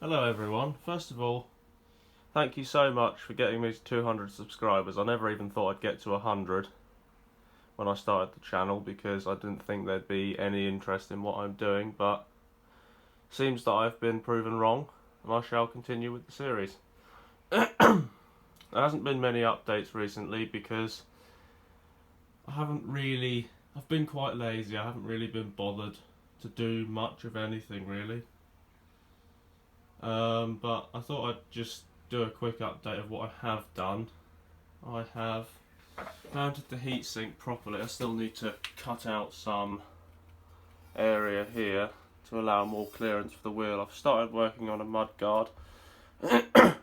Hello everyone. First of all, thank you so much for getting me to 200 subscribers. I never even thought I'd get to 100 when I started the channel because I didn't think there'd be any interest in what I'm doing, but seems that I've been proven wrong and I shall continue with the series. There hasn't been many updates recently because I've been quite lazy. I haven't really been bothered to do much of anything really. But I thought I'd just do a quick update of what I have done. I have mounted the heatsink properly. I still need to cut out some area here to allow more clearance for the wheel. I've started working on a mud guard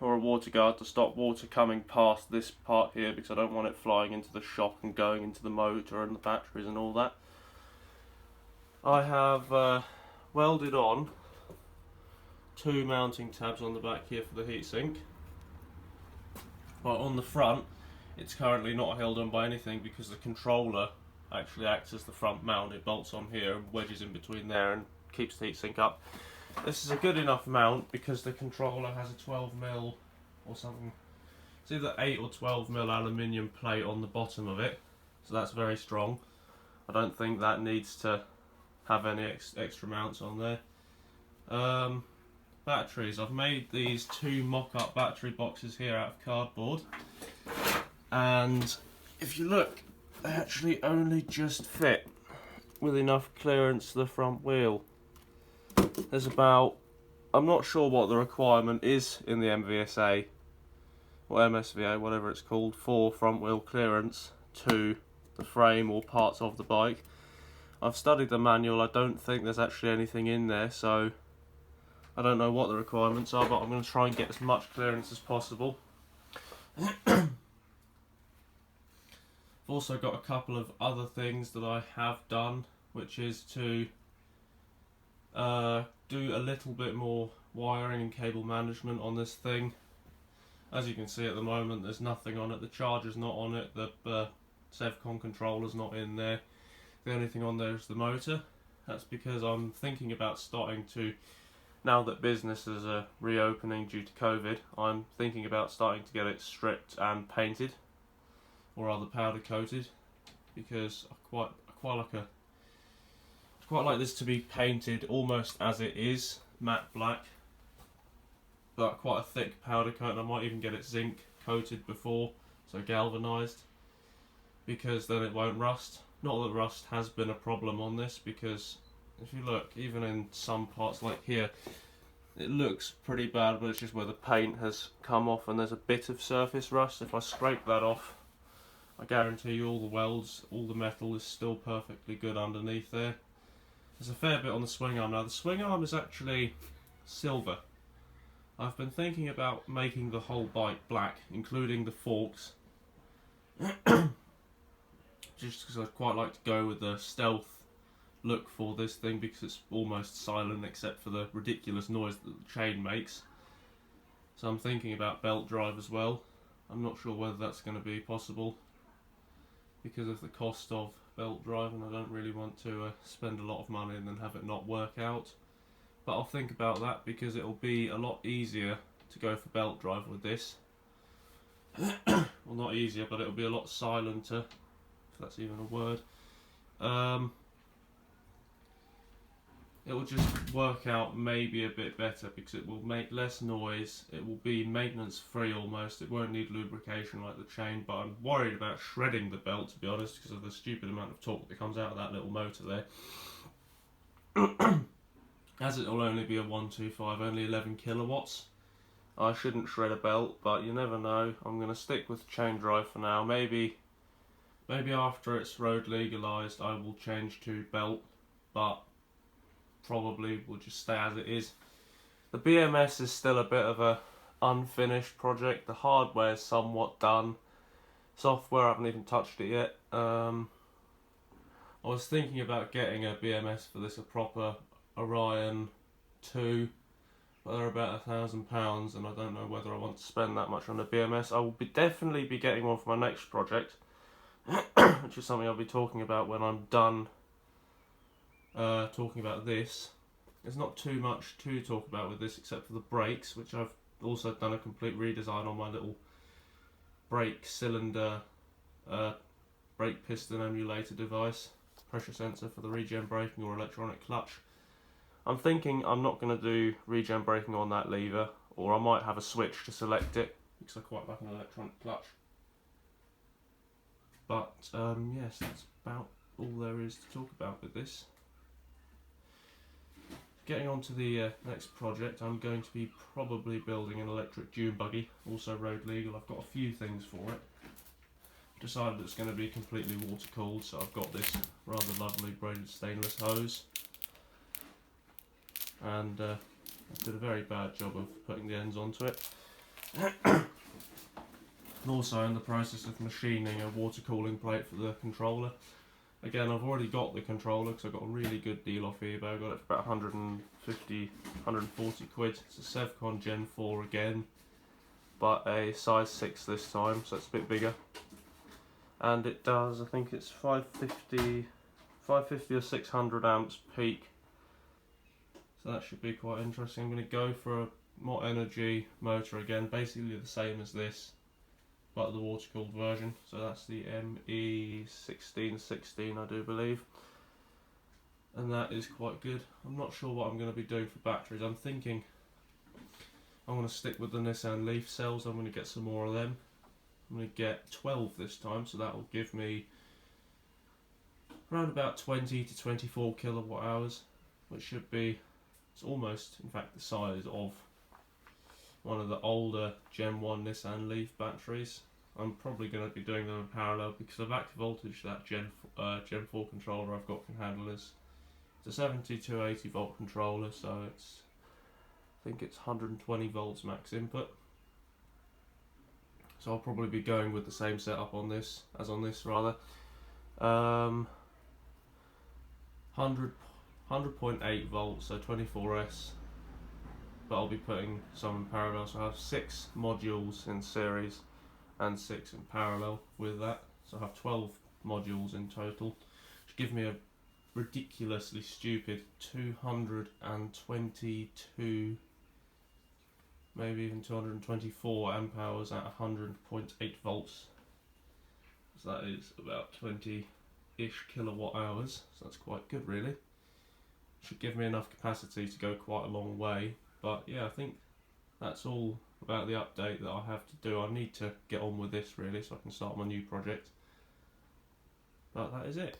or a water guard to stop water coming past this part here because I don't want it flying into the shock and going into the motor and the batteries and all that. I have welded on two mounting tabs on the back here for the heatsink. But on the front, it's currently not held on by anything because the controller actually acts as the front mount. It bolts on here and wedges in between there and keeps the heatsink up. This is a good enough mount because the controller has a 12mm or something. It's either 8 or 12mm aluminium plate on the bottom of it, so that's very strong. I don't think that needs to have any extra mounts on there. Batteries. I've made these two mock-up battery boxes here out of cardboard, and if you look, they actually only just fit with enough clearance to the front wheel. There's about, I'm not sure what the requirement is in the MVSA or MSVA, whatever it's called, for front wheel clearance to the frame or parts of the bike. I've studied the manual. I don't think there's actually anything in there, so I don't know what the requirements are, but I'm going to try and get as much clearance as possible. I've also got a couple of other things that I have done, which is to do a little bit more wiring and cable management on this thing. As you can see at the moment, there's nothing on it. The charger's not on it, the Sevcon controller's not in there. The only thing on there is the motor. That's because I'm thinking about starting to, now that businesses are reopening due to COVID, I'm thinking about starting to get it stripped and painted, or rather powder coated, because I quite like this to be painted almost as it is, matte black, but quite a thick powder coat, and I might even get it zinc coated before, so galvanised, because then it won't rust. Not that rust has been a problem on this, because if you look, even in some parts like here, it looks pretty bad, but it's just where the paint has come off and there's a bit of surface rust. If I scrape that off, I guarantee you all the welds, all the metal is still perfectly good underneath there. There's a fair bit on the swing arm. Now the swing arm is actually silver. I've been thinking about making the whole bike black, including the forks, just because I'd quite like to go with the stealth look for this thing because it's almost silent except for the ridiculous noise that the chain makes. So I'm thinking about belt drive as well. I'm not sure whether that's going to be possible because of the cost of belt drive, and I don't really want to spend a lot of money and then have it not work out. But I'll think about that because it'll be a lot easier to go for belt drive with this. Well, not easier, but it'll be a lot silenter, if that's even a word. It will just work out maybe a bit better because it will make less noise. It will be maintenance free almost. It won't need lubrication like the chain, but I'm worried about shredding the belt, to be honest, because of the stupid amount of torque that comes out of that little motor there. As it will only be a 125, only 11 kilowatts, I shouldn't shred a belt, but you never know. I'm going to stick with chain drive for now. Maybe after it's road legalised I will change to belt, but probably will just stay as it is. The BMS is still a bit of a unfinished project. The hardware is somewhat done. Software, I haven't even touched it yet. I was thinking about getting a BMS for this, a proper Orion 2, but they're about £1,000 and I don't know whether I want to spend that much on a BMS. I will definitely be getting one for my next project, which is something I'll be talking about when I'm done talking about this. there's not too much to talk about with this except for the brakes, which I've also done a complete redesign on my little brake cylinder, brake piston emulator device, pressure sensor for the regen braking or electronic clutch. I'm thinking I'm not going to do regen braking on that lever, or I might have a switch to select it because I quite like an electronic clutch. But yes, that's about all there is to talk about with this. Getting on to the next project, I'm going to be probably building an electric dune buggy, also road legal. I've got a few things for it. Decided it's going to be completely water cooled, so I've got this rather lovely braided stainless hose. And I did a very bad job of putting the ends onto it. And also in the process of machining a water cooling plate for the controller. Again, I've already got the controller because I got a really good deal off eBay. I got it for about 150, 140 quid. It's a Sevcon Gen 4 again, but a size 6 this time, so it's a bit bigger. And it does, I think it's 550 or 600 amps peak. So that should be quite interesting. I'm going to go for a more energy motor again, basically the same as this, but the water cooled version. So that's the ME1616, I do believe, and that is quite good. I'm not sure what I'm going to be doing for batteries. I'm thinking I'm going to stick with the Nissan Leaf cells. I'm going to get some more of them. I'm going to get 12 this time, so that will give me around about 20 to 24 kilowatt hours, which should be, it's almost in fact the size of one of the older Gen 1 Nissan Leaf batteries. I'm probably going to be doing them in parallel because of active voltage that Gen 4 controller I've got can handle is it's a 70 to 80 volt controller, so it's, I think it's 120 volts max input. So I'll probably be going with the same setup on this as on this rather. 100.8 volts, so 24S. But I'll be putting some in parallel, so I have 6 modules in series and 6 in parallel with that, so I have 12 modules in total, which give me a ridiculously stupid 222, maybe even 224 amp hours at 100.8 volts, so that is about 20-ish kilowatt hours, so that's quite good really. Should give me enough capacity to go quite a long way. But yeah, I think that's all about the update that I have to do. I need to get on with this really so I can start my new project. But that is it.